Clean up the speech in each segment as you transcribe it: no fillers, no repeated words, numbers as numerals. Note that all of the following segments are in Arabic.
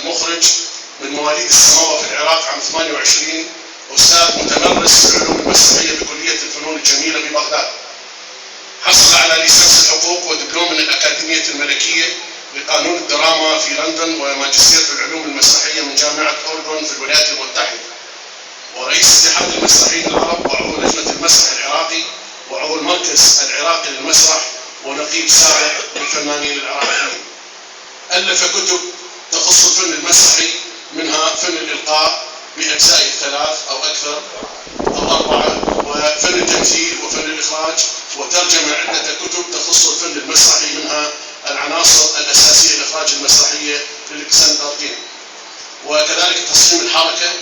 المخرج من مواليد السماوة في العراق عام 28، أستاذ متمرس في العلوم المسرحية بكلية الفنون الجميلة ببغداد. حصل على ليسانس الحقوق ودبلوم من الأكاديمية الملكية لقانون الدراما في لندن، وماجستير في العلوم المسرحية من جامعة أورغون في الولايات المتحدة، ورئيس اتحاد المسرحيين العرب، وعضو لجنة المسرح العراقي، وعضو المركز العراقي للمسرح، ونقيب سابق للفنانين العراقيين. ألف كتب تخص الفن المسرحي، منها فن الإلقاء بأجزائه 3 أو أكثر أو 4، وفن التمثيل وفن الإخراج، وترجم عدة كتب تخص الفن المسرحي، منها العناصر الأساسية للإخراج المسرحية لإلكسندر دين، وكذلك تصميم الحركة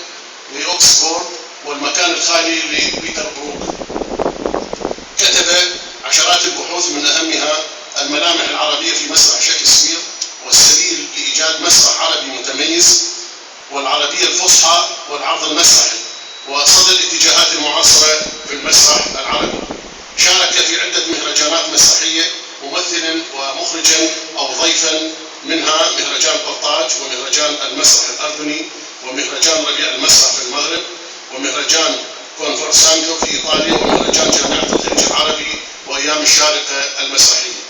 لأوكسفورد، والمكان الخالي لبيتر بروك. كتب عشرات البحوث، من أهمها الملامح العربية في مسرح شكسبير، والسبيل لإيجاد مسرح عربي متميز، والعربية الفصحى، والعرض المسرحي، وصدى الاتجاهات المعاصرة في المسرح العربي. شارك في عدة مهرجانات مسرحية ممثلا ومخرجا أو ضيفا، منها مهرجان قرطاج، ومهرجان المسرح الأردني، ومهرجان ربيع المسرح في المغرب، ومهرجان كونفرسانتو في إيطاليا، ومهرجان جامعة الخليج العربي، وأيام الشارقة المسرحية.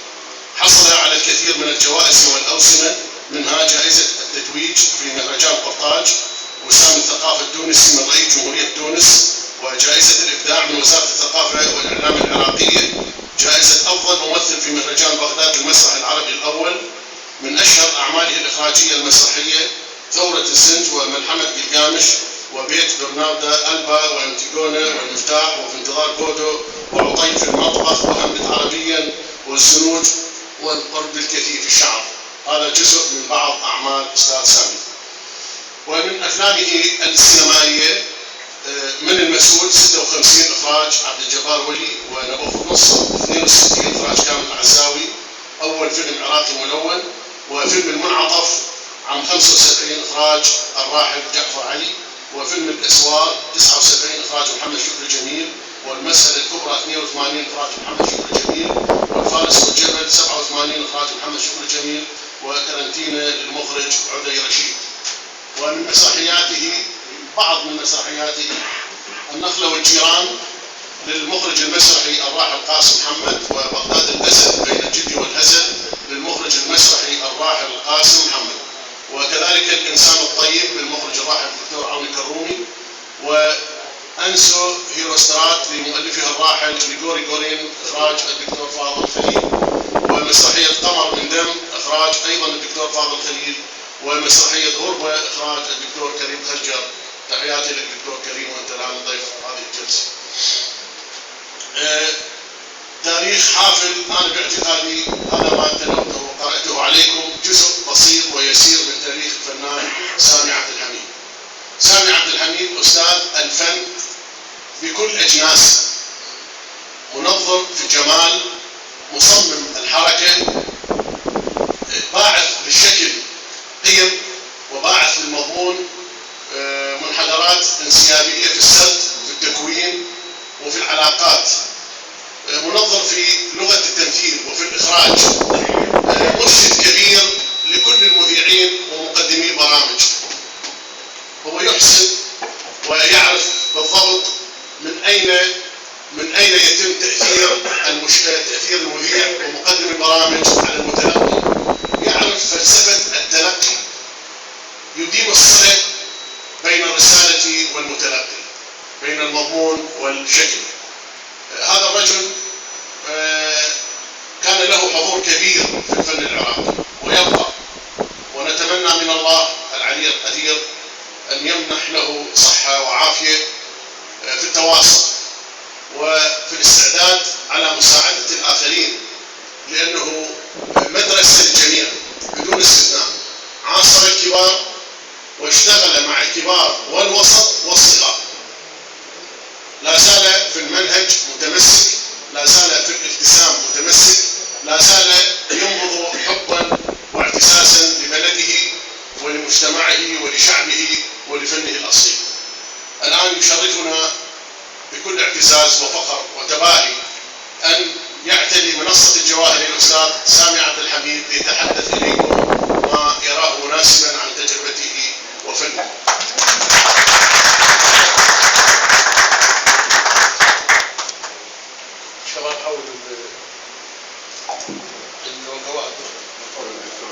حصل على الكثير من الجوائز والأوسمة، منها جائزة التتويج في مهرجان قرطاج، وسام الثقافة التونسي من رئيس جمهورية تونس، وجائزة الإبداع من وزارة الثقافة والإعلام العراقية، جائزة أفضل ممثل في مهرجان بغداد للمسرح العربي الأول. من أشهر أعماله الإخراجية المسرحية ثورة الزنج، وملحمة جلجامش، وبيت برناردا ألبا، وأنتيغونا، والمفتاح، وفي انتظار بودو، وعطيف في المطبخ، وهمت عربيا، والزنوج، والقرب الكثيف الشعر. هذا جزء من بعض أعمال أستاذ سامي. ومن أفلامه السينمائية من المسؤول 56 إخراج عبد الجبار ولي، ونبوخذ 62 إخراج كامل العزاوي، أول فيلم عراقي ملون، وفيلم المنعطف عام 75 إخراج الراحل جعفر علي، وفيلم الأسوار 79 إخراج محمد شكري جميل، والمسألة الكبرى 82 إخراج محمد شكري جميل، والفارس والجبل 87 إخراج محمد شكري جميل، وكرنتينا للمخرج عدي رشيد. ومن مسرحياته بعض من مسرحياته النخلة والجيران للمخرج المسرحي الراحل قاسم محمد، وبغداد الأسد بين الجد والهزل للمخرج المسرحي الراحل قاسم محمد، وكذلك الإنسان الطيب للمخرج الراحل الدكتور عوني كرومي، وأنسو هيروسترات لمؤلفها الراحل غريغوري غورين، إخراج الدكتور فاضل خليل، ومسرحية قمر من دم، إخراج أيضا الدكتور فاضل خليل، ومسرحية غربة، إخراج الدكتور كريم خجر. تحياتي لك دكتور كريم، وأنت الآن ضيف هذه الجلسة. تاريخ حافل. أنا باعتقادي هذا ما تلوته وقرأته عليكم جزء بسيط ويسير من تاريخ الفنان سامي عبد الحميد. سامي عبد الحميد أستاذ الفن بكل أجناسه، منظم في الجمال، مصمم الحركة، باعث للشكل قيم، وباعث للمضمون منحدرات انسيابية في السرد، في التكوين، وفي العلاقات، منظم في لغة التمثيل وفي الإخراج، مرشد كبير لكل المذيعين ومقدمي البرامج. هو يحسن ويعرف بالضبط من أين يتم تأثير المذيع ومقدم البرامج على المتلقي. يعرف فلسفة التلقي، يديم الصلة بين الرسالة والمتلقي، بين المضمون والشكل. هذا الرجل كان له حضور كبير في الفن العراقي ويبقى، ونتمنى من الله العلي القدير أن يمنح له صحة وعافية في التواصل وفي الاستعداد على مساعدة الآخرين، لأنه مدرسة للجميع بدون استثناء. عاصر الكبار واشتغل مع الكبار والوسط والصغار، لا زال في المنهج متمسك، لا زال في الالتزام متمسك، لا زال ينبض حبا واعتزازا لبلده ولمجتمعه ولشعبه ولفنه الأصيل. الآن يشرفنا بكل اعتزاز وفخر وتباهي أن يعتلي منصة الجواهر الأستاذ سامي عبد الحميد ليتحدث إليكم ما يراه مناسبا عن تجربته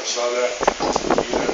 صالح إلى